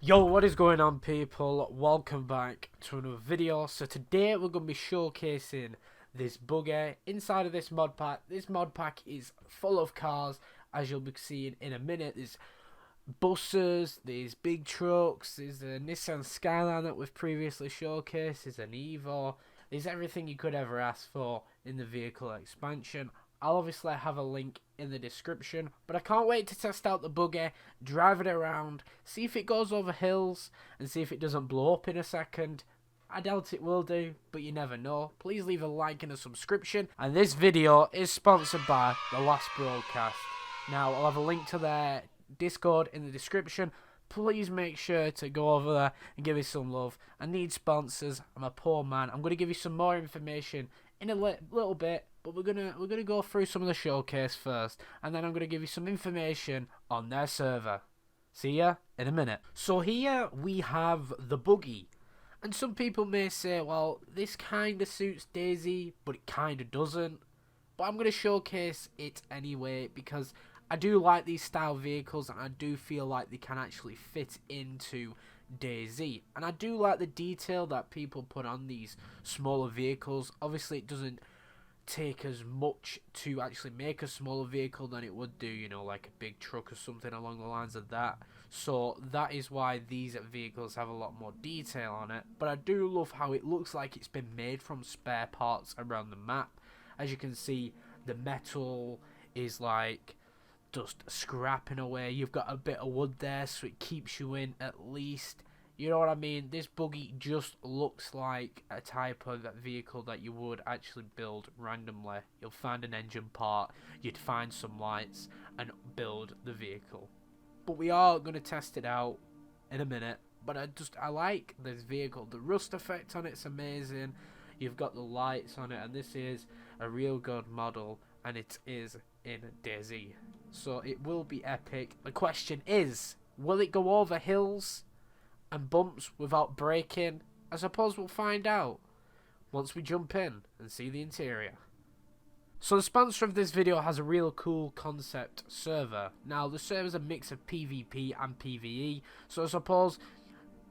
Yo, what is going on, people? Welcome back to another video. So today we're going to be showcasing this buggy inside of this mod pack. This mod pack is full of cars, as you'll be seeing in a minute. There's buses, there's big trucks, there's a Nissan Skyline that we've previously showcased, there's an Evo, there's everything you could ever ask for in the vehicle expansion. I'll obviously have a link in the description, but I can't wait to test out the buggy, drive it around, see if it goes over hills, and see if it doesn't blow up in a second. I doubt it will do, but you never know. Please leave a like and a subscription. And this video is sponsored by The Last Broadcast. Now, I'll have a link to their Discord in the description. Please make sure to go over there and give me some love. I need sponsors. I'm a poor man. I'm going to give you some more information in a little bit, but we're gonna go through some of the showcase first, and then I'm gonna give you some information on their server. See ya in a minute. So here we have the buggy, and some people may say, well, this kind of suits DayZ, but it kind of doesn't. But I'm gonna showcase it anyway because I do like these style vehicles, and I do feel like they can actually fit into DayZ, and I do like the detail that people put on these smaller vehicles. Obviously it doesn't take as much to actually make a smaller vehicle than it would do, you know, like a big truck or something along the lines of that. So that is why these vehicles have a lot more detail on it. But I do love how it looks like it's been made from spare parts around the map. As you can see, the metal is like just scrapping away. You've got a bit of wood there, so it keeps you in at least. You know what I mean? This buggy just looks like a type of vehicle that you would actually build randomly. You'll find an engine part, you'd find some lights, and build the vehicle. But we are going to test it out in a minute. But I like this vehicle. The rust effect on it's amazing. You've got the lights on it, and this is a real good model, and it is in DayZ. So it will be epic. The question is, will it go over hills and bumps without braking? I suppose we'll find out once we jump in and see the interior. So the sponsor of this video has a real cool concept server. Now the server is a mix of PvP and PvE, so I suppose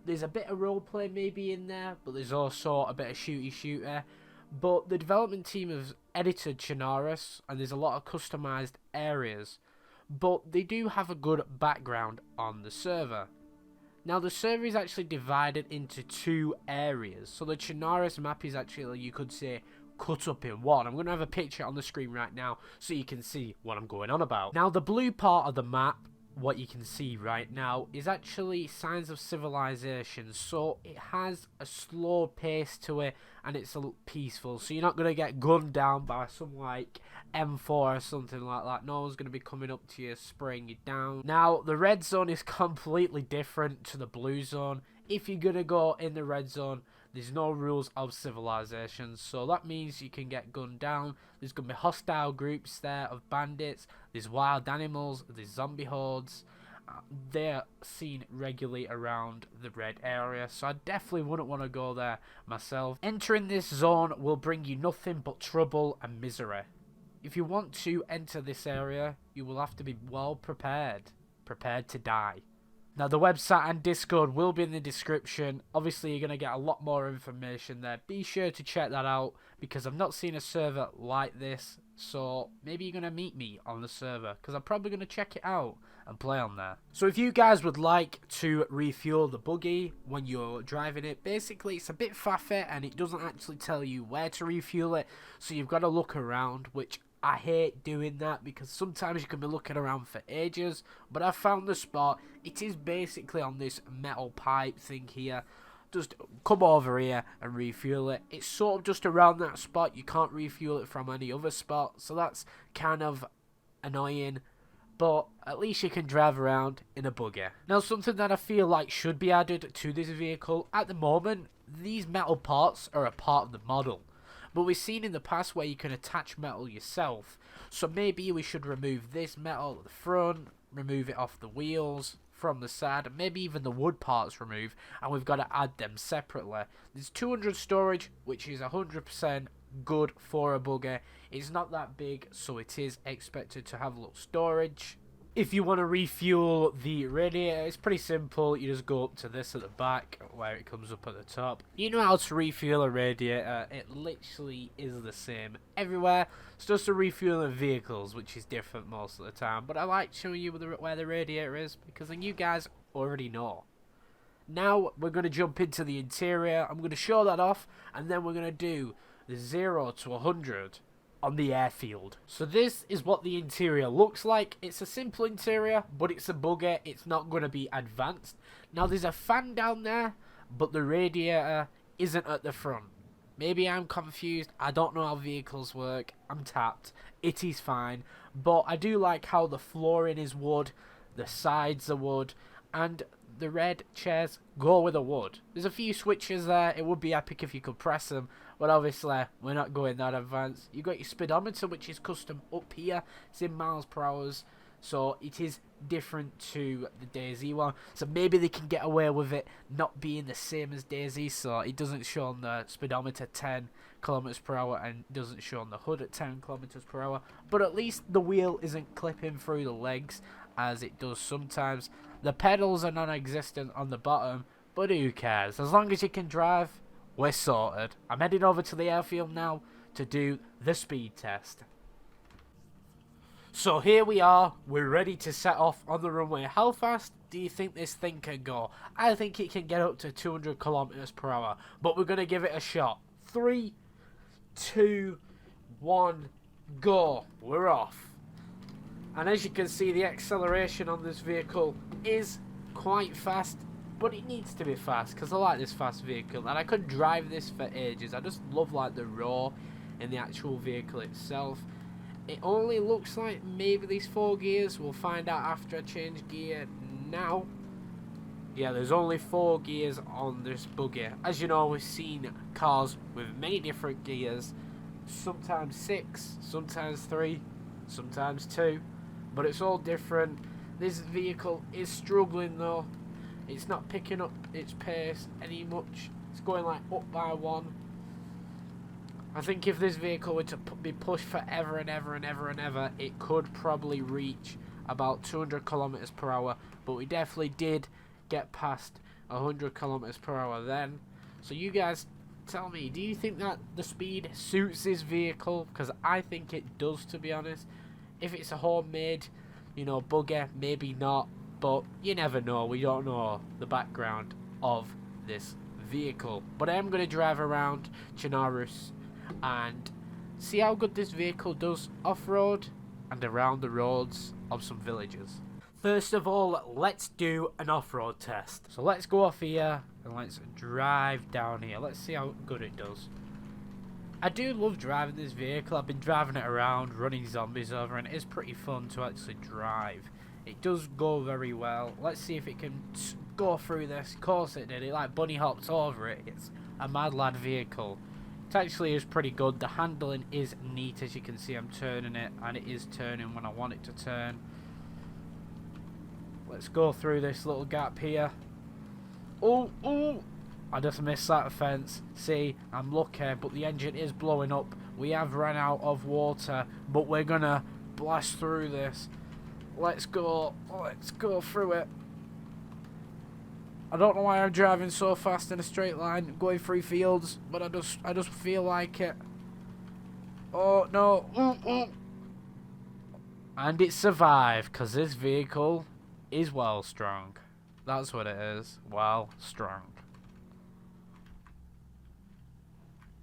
there's a bit of roleplay maybe in there, but there's also a bit of shooty. But the development team has edited Chernarus, and there's a lot of customized areas, but they do have a good background on the server. Now the server is actually divided into two areas, so the Chernarus map is actually, you could say, cut up in one. I'm going to have a picture on the screen right now so you can see what I'm going on about. Now the blue part of the map, what you can see right now, is actually signs of civilization, so it has a slow pace to it, and it's peaceful, so you're not going to get gunned down by some like M4 or something like that. No one's going to be coming up to you spraying you down. Now the red zone is completely different to the blue zone. If you're going to go in the red zone, there's no rules of civilization, so that means you can get gunned down. There's going to be hostile groups there of bandits, there's wild animals, there's zombie hordes. They're seen regularly around the red area, so I definitely wouldn't want to go there myself. Entering this zone will bring you nothing but trouble and misery. If you want to enter this area, you will have to be well prepared to die. Now the website and Discord will be in the description. Obviously you're going to get a lot more information there. Be sure to check that out because I've not seen a server like this. So maybe you're going to meet me on the server because I'm probably going to check it out and play on there. So if you guys would like to refuel the buggy when you're driving it, basically it's a bit faffy and it doesn't actually tell you where to refuel it. So you've got to look around, which I hate doing that because sometimes you can be looking around for ages, but I found the spot. It is basically on this metal pipe thing here. Just come over here and refuel it. It's sort of just around that spot. You can't refuel it from any other spot, so that's kind of annoying, but at least you can drive around in a buggy. Now something that I feel like should be added to this vehicle, at the moment these metal parts are a part of the model. But we've seen in the past where you can attach metal yourself. So maybe we should remove this metal at the front, remove it off the wheels, from the side, and maybe even the wood parts removed, and we've got to add them separately. There's 200 storage, which is 100% good for a buggy. It's not that big, so it is expected to have a little storage. If you want to refuel the radiator, it's pretty simple. You just go up to this at the back where it comes up at the top. You know how to refuel a radiator. It literally is the same everywhere. It's just a refueling vehicles, which is different most of the time. But I like showing you where the radiator is because then you guys already know. Now we're going to jump into the interior. I'm going to show that off, and then we're going to do the 0 to 100 on the airfield. So this is what the interior looks like. It's a simple interior, but it's a buggy. It's not going to be advanced. Now there's a fan down there, but the radiator isn't at the front. Maybe I'm confused. I don't know how vehicles work. I'm tapped. It is fine. But I do like how the flooring is wood, the sides are wood, and the red chairs go with the wood. There's a few switches there. It would be epic if you could press them, but obviously we're not going that advanced. You got your speedometer, which is custom up here. It's in miles per hour, so it is different to the DayZ one. So maybe they can get away with it not being the same as DayZ, so it doesn't show on the speedometer 10 kilometers per hour and doesn't show on the hood at 10 kilometers per hour. But at least the wheel isn't clipping through the legs as it does sometimes. The pedals are non-existent on the bottom, but who cares? As long as you can drive, we're sorted. I'm heading over to the airfield now to do the speed test. So here we are, we're ready to set off on the runway. How fast do you think this thing can go? I think it can get up to 200 kilometers per hour, but we're going to give it a shot. 3, 2, 1, go. We're off. And as you can see, the acceleration on this vehicle is quite fast, but it needs to be fast because I like this fast vehicle and I could drive this for ages. I just love like the roar in the actual vehicle itself. It only looks like maybe these 4 gears. We'll find out after I change gear now. Yeah, there's only 4 gears on this buggy. As you know, we've seen cars with many different gears. Sometimes 6, sometimes 3, sometimes 2. But it's all different. This vehicle is struggling though. It's not picking up its pace any much. It's going like up by 1. I think if this vehicle were to be pushed forever and ever and ever and ever, it could probably reach about 200 kilometers per hour. But we definitely did get past 100 kilometers per hour then. So you guys tell me, do you think that the speed suits this vehicle? Because I think it does, to be honest. If it's a homemade, you know, buggy, maybe not, but you never know. We don't know the background of this vehicle. But I am going to drive around Chinaris and see how good this vehicle does off-road and around the roads of some villages. First of all, let's do an off-road test. So let's go off here and let's drive down here. Let's see how good it does. I do love driving this vehicle. I've been driving it around, running zombies over, and it is pretty fun to actually drive. It does go very well. Let's see if it can go through this. Of course it did. It like bunny hopped over it. It's a mad lad vehicle. It actually is pretty good. The handling is neat. As you can see, I'm turning it, and it is turning when I want it to turn. Let's go through this little gap here. Oh, oh! I just missed that fence. See, I'm lucky, but the engine is blowing up. We have run out of water, but we're gonna blast through this. Let's go through it. I don't know why I'm driving so fast in a straight line, going through fields, but I just feel like it. Oh no! And it survived, cause this vehicle is well strong. That's what it is. Well strong.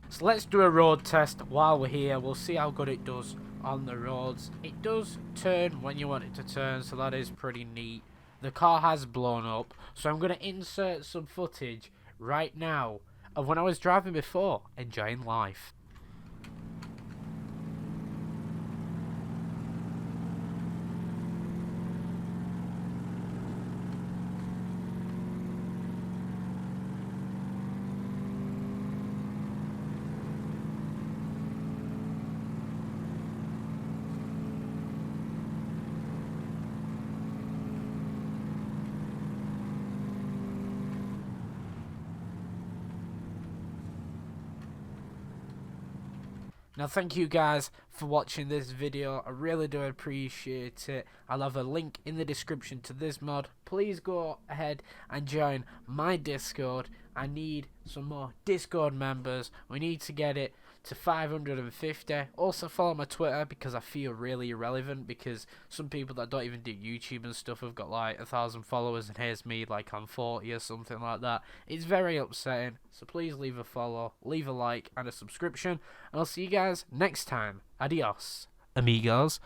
So let's do a road test while we're here. We'll see how good it does on the roads. It does turn when you want it to turn, so that is pretty neat. The car has blown up, so I'm going to insert some footage right now of when I was driving before, enjoying life. Now, thank you guys for watching this video. I really do appreciate it. I'll have a link in the description to this mod. Please go ahead and join my Discord. I need some more Discord members. We need to get it to 550. Also follow my Twitter because I feel really irrelevant, because some people that don't even do YouTube and stuff have got like 1,000 followers, and here's me like I'm 40 or something like that. It's very upsetting. So please leave a follow, leave a like and a subscription, and I'll see you guys next time. Adios, amigos.